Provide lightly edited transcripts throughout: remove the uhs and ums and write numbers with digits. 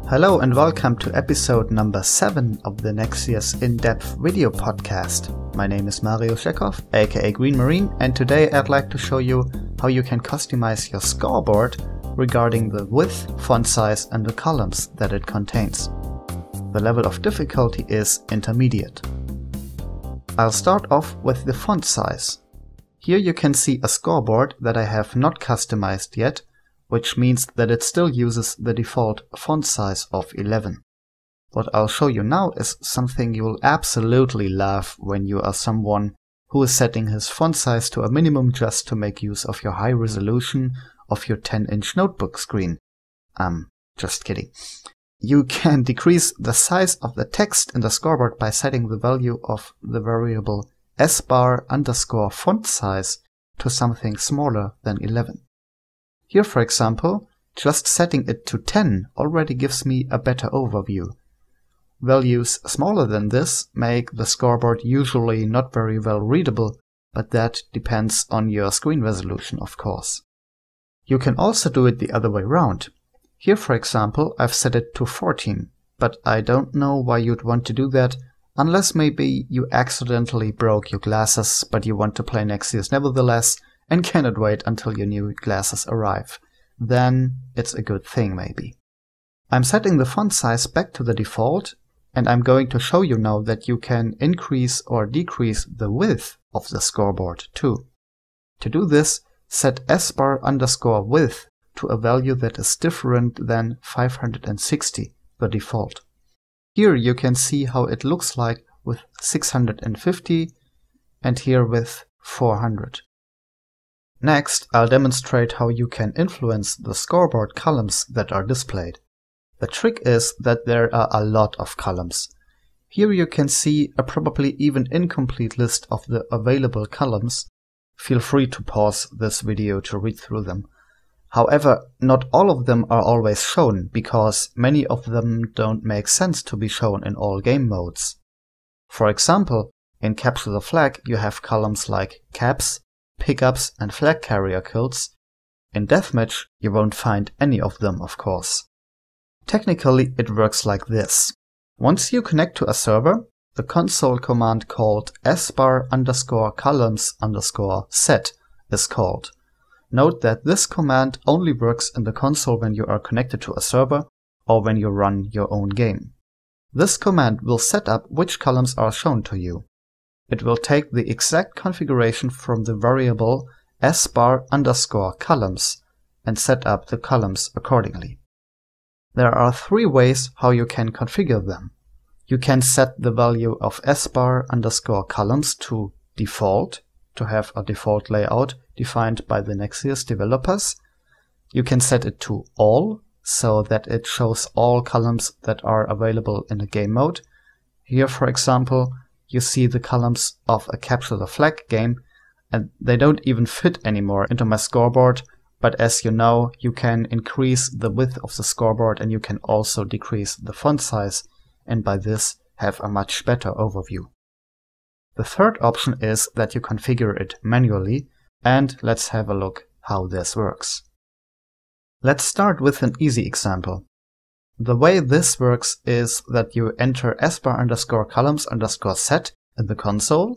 Hello and welcome to episode number 7 of the Nexius in-depth video podcast. My name is Mario Shekov, aka Green Marine, and today I'd like to show you how you can customize your scoreboard regarding the width, font size and the columns that it contains. The level of difficulty is intermediate. I'll start off with the font size. Here you can see a scoreboard that I have not customized yet, which means that it still uses the default font size of 11. What I'll show you now is something you'll absolutely love when you are someone who is setting his font size to a minimum just to make use of your high resolution of your 10-inch notebook screen. Just kidding. You can decrease the size of the text in the scoreboard by setting the value of the variable s_font size to something smaller than 11. Here, for example, just setting it to 10 already gives me a better overview. Values smaller than this make the scoreboard usually not very well readable, but that depends on your screen resolution, of course. You can also do it the other way around. Here, for example, I've set it to 14, but I don't know why you'd want to do that, unless maybe you accidentally broke your glasses, but you want to play Nexius nevertheless, and cannot wait until your new glasses arrive. Then it's a good thing, maybe. I'm setting the font size back to the default, and I'm going to show you now that you can increase or decrease the width of the scoreboard too. To do this, set s_width to a value that is different than 560, the default. Here you can see how it looks like with 650 and here with 400. Next, I'll demonstrate how you can influence the scoreboard columns that are displayed. The trick is that there are a lot of columns. Here you can see a probably even incomplete list of the available columns. Feel free to pause this video to read through them. However, not all of them are always shown, because many of them don't make sense to be shown in all game modes. For example, in Capture the Flag you have columns like caps, pickups and flag carrier kills. In Deathmatch you won't find any of them, of course. Technically it works like this. Once you connect to a server, the console command called s_columns_set is called. Note that this command only works in the console when you are connected to a server or when you run your own game. This command will set up which columns are shown to you. It will take the exact configuration from the variable s_columns and set up the columns accordingly. There are 3 ways how you can configure them. You can set the value of s_columns to default, to have a default layout defined by the Nexius developers. You can set it to all, so that it shows all columns that are available in a game mode. Here, for example, you see the columns of a Capture the Flag game, and they don't even fit anymore into my scoreboard, but as you know, you can increase the width of the scoreboard and you can also decrease the font size, and by this have a much better overview. The third option is that you configure it manually, and let's have a look how this works. Let's start with an easy example. The way this works is that you enter s_columns_set in the console,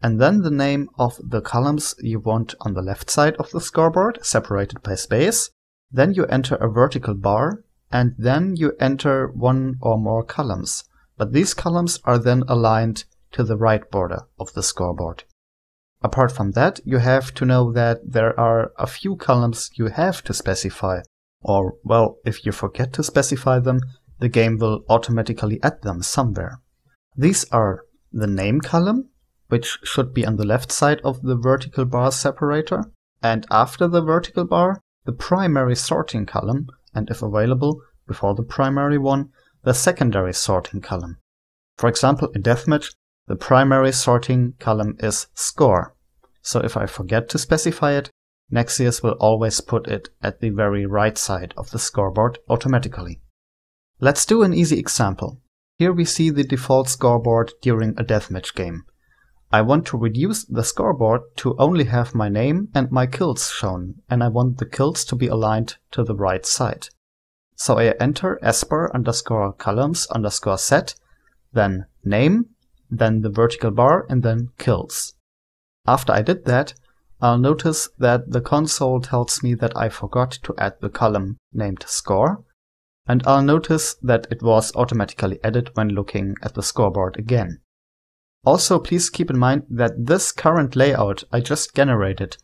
and then the name of the columns you want on the left side of the scoreboard, separated by space. Then you enter a vertical bar, and then you enter one or more columns. But these columns are then aligned to the right border of the scoreboard. Apart from that, you have to know that there are a few columns you have to specify. Or, well, if you forget to specify them, the game will automatically add them somewhere. These are the name column, which should be on the left side of the vertical bar separator, and after the vertical bar, the primary sorting column, and if available, before the primary one, the secondary sorting column. For example, in Deathmatch, the primary sorting column is score. So if I forget to specify it, Nexius will always put it at the very right side of the scoreboard automatically. Let's do an easy example. Here we see the default scoreboard during a deathmatch game. I want to reduce the scoreboard to only have my name and my kills shown, and I want the kills to be aligned to the right side. So I enter sbar_columns_set, then name, then the vertical bar, and then kills. After I did that, I'll notice that the console tells me that I forgot to add the column named score, and I'll notice that it was automatically added when looking at the scoreboard again. Also, please keep in mind that this current layout I just generated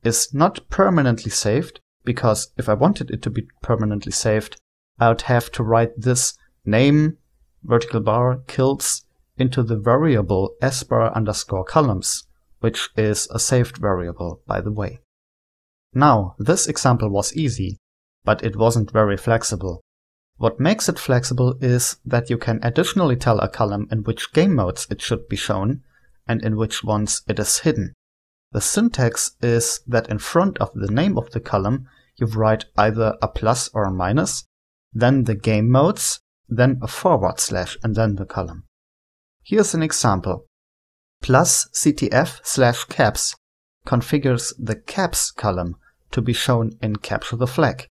is not permanently saved, because if I wanted it to be permanently saved, I would have to write this name, vertical bar, kills into the variable sbar_columns, which is a saved variable, by the way. Now, this example was easy, but it wasn't very flexible. What makes it flexible is that you can additionally tell a column in which game modes it should be shown and in which ones it is hidden. The syntax is that in front of the name of the column you write either a plus or a minus, then the game modes, then a /, and then the column. Here's an example. +CTF/caps configures the caps column to be shown in capture the flag.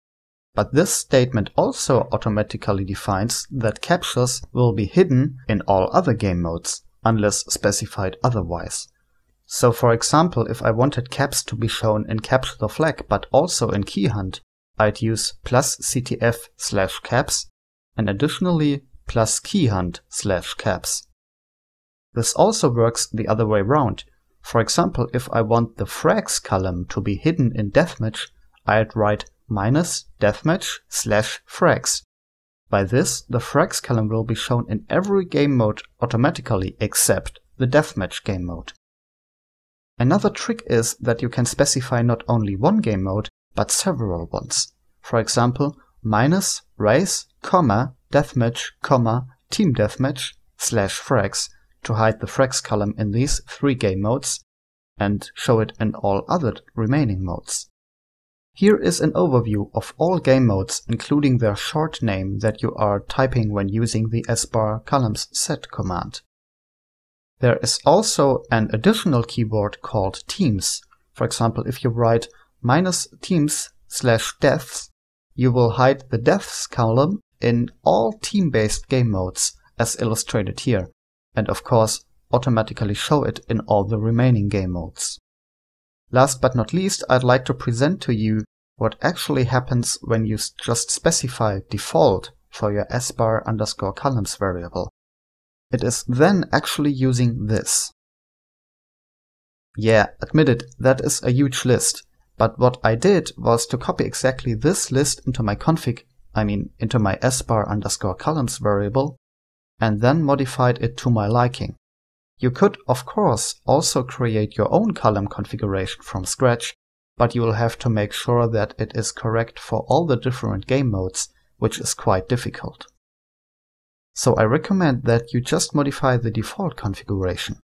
But this statement also automatically defines that captures will be hidden in all other game modes, unless specified otherwise. So for example, if I wanted caps to be shown in capture the flag but also in key hunt, I'd use +CTF/caps and additionally +keyhunt/caps. This also works the other way around. For example, if I want the frags column to be hidden in deathmatch, I'd write -deathmatch/frags. By this, the frags column will be shown in every game mode automatically except the deathmatch game mode. Another trick is that you can specify not only one game mode, but several ones. For example, -race, deathmatch, team deathmatch/frags to hide the frags column in these 3 game modes and show it in all other remaining modes. Here is an overview of all game modes, including their short name that you are typing when using the sbar_columns_set command. There is also an additional keyword called teams. For example, if you write -teams/deaths, you will hide the deaths column in all team-based game modes, as illustrated here, and of course automatically show it in all the remaining game modes. Last but not least, I'd like to present to you what actually happens when you just specify default for your sbar_columns variable. It is then actually using this. Yeah, admit it, that is a huge list, but what I did was to copy exactly this list into my config, into my sbar_columns variable, and then modified it to my liking. You could, of course, also create your own column configuration from scratch, but you will have to make sure that it is correct for all the different game modes, which is quite difficult. So I recommend that you just modify the default configuration.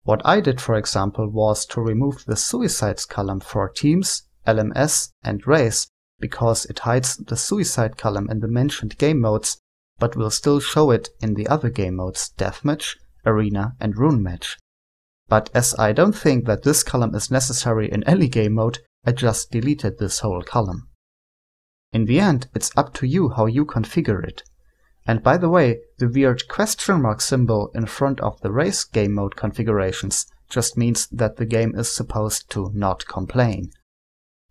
What I did, for example, was to remove the suicides column for teams, LMS, and race, because it hides the suicide column in the mentioned game modes, but will still show it in the other game modes, deathmatch, arena, and rune match. But as I don't think that this column is necessary in any game mode, I just deleted this whole column. In the end, it's up to you how you configure it. And by the way, the weird question mark symbol in front of the race game mode configurations just means that the game is supposed to not complain.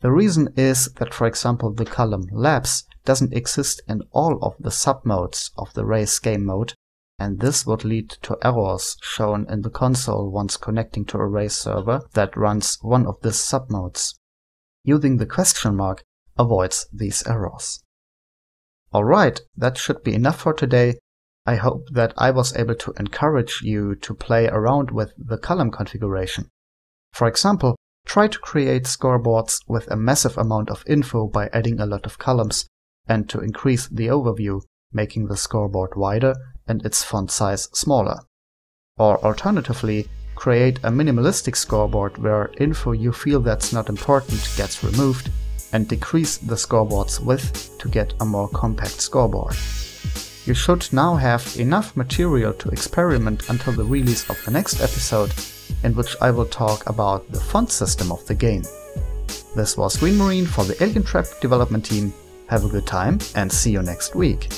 The reason is that, for example, the column laps doesn't exist in all of the submodes of the race game mode, and this would lead to errors shown in the console once connecting to a race server that runs one of these submodes. Using the question mark avoids these errors. Alright, that should be enough for today. I hope that I was able to encourage you to play around with the column configuration. For example, try to create scoreboards with a massive amount of info by adding a lot of columns, and to increase the overview, making the scoreboard wider and its font size smaller. Or alternatively, create a minimalistic scoreboard where info you feel that's not important gets removed, and decrease the scoreboard's width to get a more compact scoreboard. You should now have enough material to experiment until the release of the next episode, in which I will talk about the font system of the game. This was Green Marine for the Alien Trap development team. Have a good time and see you next week.